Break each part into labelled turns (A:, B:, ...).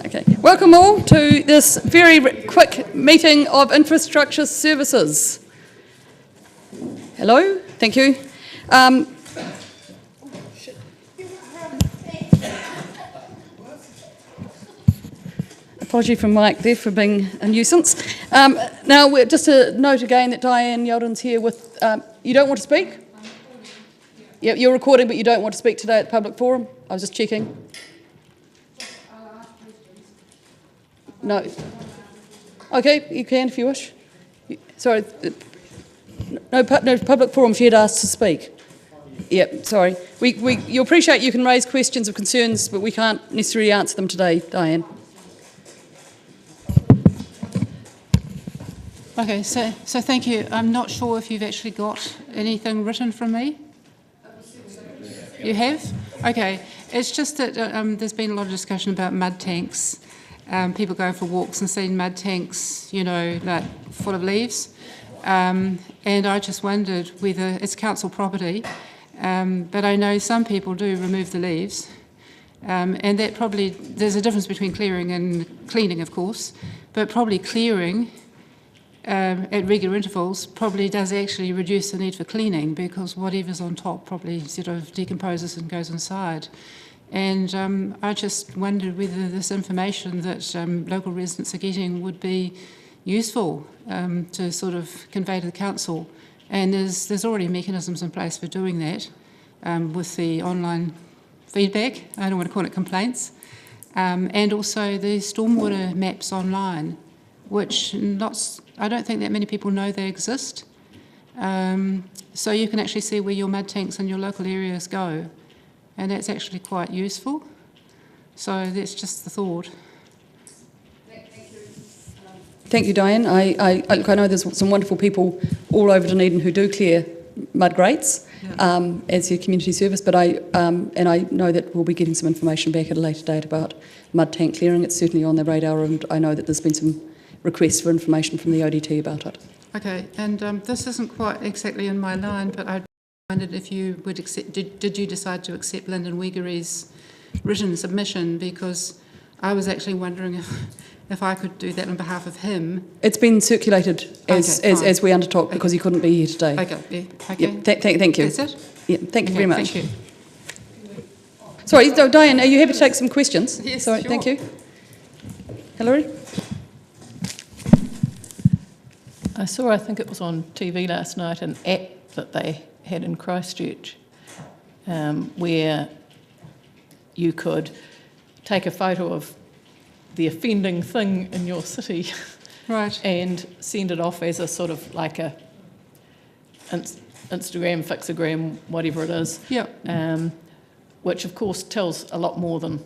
A: Okay. Welcome all to this very quick meeting of Infrastructure Services. Hello, thank you. Apology from Mike there for being a nuisance. Now, just a note again that Diane Yeldon's here with, you don't want to speak? Yeah, you're recording, but you don't want to speak today at the public forum? I was just checking. No. Okay, you can if you wish. Sorry. No public forum, she had asked to speak. Yep, sorry. You appreciate you can raise questions or concerns, but we can't necessarily answer them today, Diane.
B: Okay, so thank you. I'm not sure if you've actually got anything written from me. You have? Okay. It's just that there's been a lot of discussion about mud tanks. People going for walks and seeing mud tanks, you know, like full of leaves. And I just wondered whether it's council property, but I know some people do remove the leaves. And that probably, there's a difference between clearing and cleaning, of course, but probably clearing at regular intervals probably does actually reduce the need for cleaning, because whatever's on top probably sort of decomposes and goes inside. And I just wondered whether this information that local residents are getting would be useful to sort of convey to the council. And there's already mechanisms in place for doing that with the online feedback, I don't want to call it complaints, and also the stormwater maps online, which I don't think that many people know they exist. So you can actually see where your mud tanks in your local areas go. And that's actually quite useful. So that's just the thought.
A: Thank you, Diane. I know there's some wonderful people all over Dunedin who do clear mud grates as your community service, but I know that we'll be getting some information back at a later date about mud tank clearing. It's certainly on the radar, and I know that there's been some requests for information from the ODT about it.
B: Okay, and this isn't quite exactly in my line, but I wondered if you would accept, did you decide to accept Lyndon Wegery's written submission, because I was actually wondering if I could do that on behalf of him.
A: It's been circulated as we undertook, because he couldn't be here today.
B: Okay, yeah, okay.
A: Yep, thank you.
B: That's it?
A: Yeah, thank you very much.
B: Thank you.
A: Sorry, Diane, are you happy to take some questions?
B: Yes,
A: Sorry,
B: sure.
A: Thank you. Hilary?
C: I think it was on TV last night, an app that they had in Christchurch where you could take a photo of the offending thing in your city
B: Right.
C: and send it off as a sort of like a Instagram, Fixagram, whatever it is, which of course tells a lot more than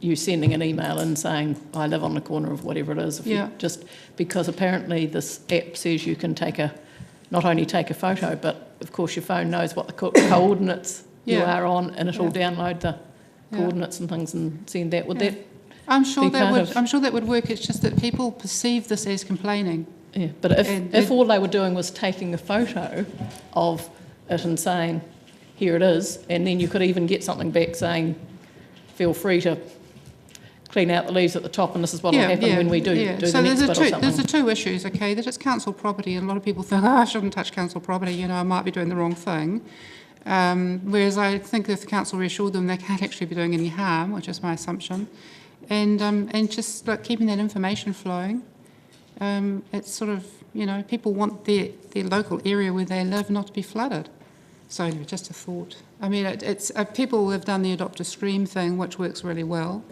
C: you sending an email and saying, I live on the corner of whatever it is. Just because apparently this app says you can not only take a photo, but of course your phone knows what the coordinates you are on, and it'll download the coordinates and things and send that. Would that
B: I'm sure that would work. It's just that people perceive this as complaining.
C: Yeah, but if all they were doing was taking a photo of it and saying, here it is, and then you could even get something back saying, feel free to clean out the leaves at the top, and this is what will happen when we do the next bit or something.
B: There's the two issues, okay, that it's council property, and a lot of people think, I shouldn't touch council property, you know, I might be doing the wrong thing. Whereas I think if the council reassured them they can't actually be doing any harm, which is my assumption, and just like keeping that information flowing. It's sort of, you know, people want their local area where they live not to be flooded. So anyway, just a thought. I mean, it's people have done the adopt a stream thing, which works really well.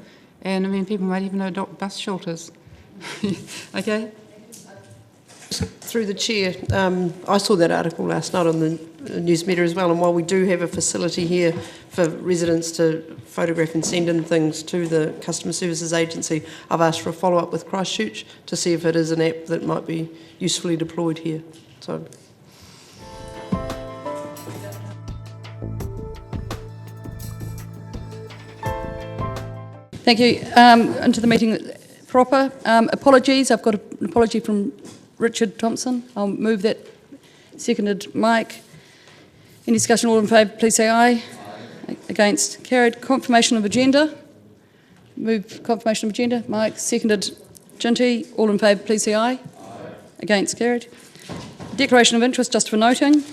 B: And I mean, people might even adopt bus shelters. Okay?
D: Through the chair, I saw that article last night on the news media as well, and while we do have a facility here for residents to photograph and send in things to the Customer Services Agency, I've asked for a follow-up with Christchurch to see if it is an app that might be usefully deployed here. So.
A: Thank you. Into the meeting proper. Apologies. I've got an apology from Richard Thompson. I'll move that. Seconded Mike. Any discussion? All in favour, please say aye. Aye. Against? Carried. Confirmation of agenda. move confirmation of agenda. Mike, seconded. Ginty, all in favour, please say aye. Aye. Against, carried. Declaration of interest, just for noting.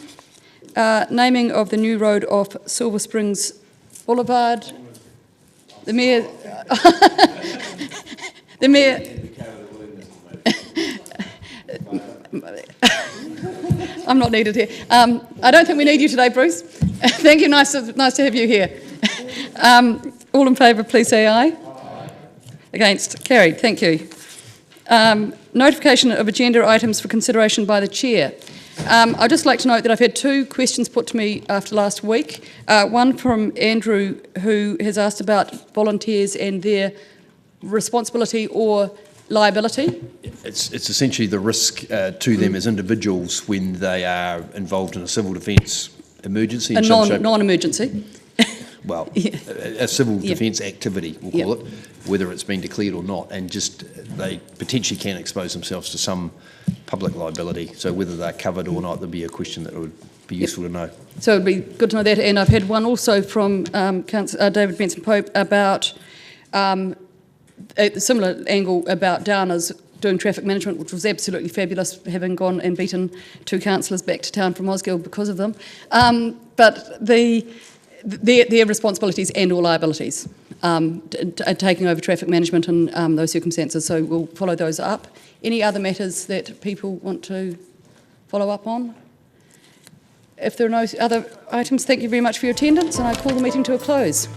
A: Naming of the new road off Silver Springs Boulevard. The Mayor... the Mayor... I'm not needed here. I don't think we need you today, Bruce. Thank you, nice to have you here. All in favour, please say aye. Aye. Against, carried, thank you. Notification of agenda items for consideration by the Chair. I'd just like to note that I've had 2 questions put to me after last week. One from Andrew, who has asked about volunteers and their responsibility or liability.
E: It's essentially the risk to them as individuals when they are involved in a civil defence emergency.
A: A non-emergency.
E: Well, a civil defence activity, we'll call it, whether it's been declared or not, and just they potentially can expose themselves to some public liability. So whether they're covered or not, thereuld be a question that would be useful to know.
A: So it'd be good to know that. And I've had one also from David Benson-Pope about a similar angle about Downers doing traffic management, which was absolutely fabulous, having gone and beaten 2 councillors back to town from Osgill because of them. But their responsibilities and or liabilities, taking over traffic management in those circumstances. So we'll follow those up. Any other matters that people want to follow up on? If there are no other items, thank you very much for your attendance, and I call the meeting to a close.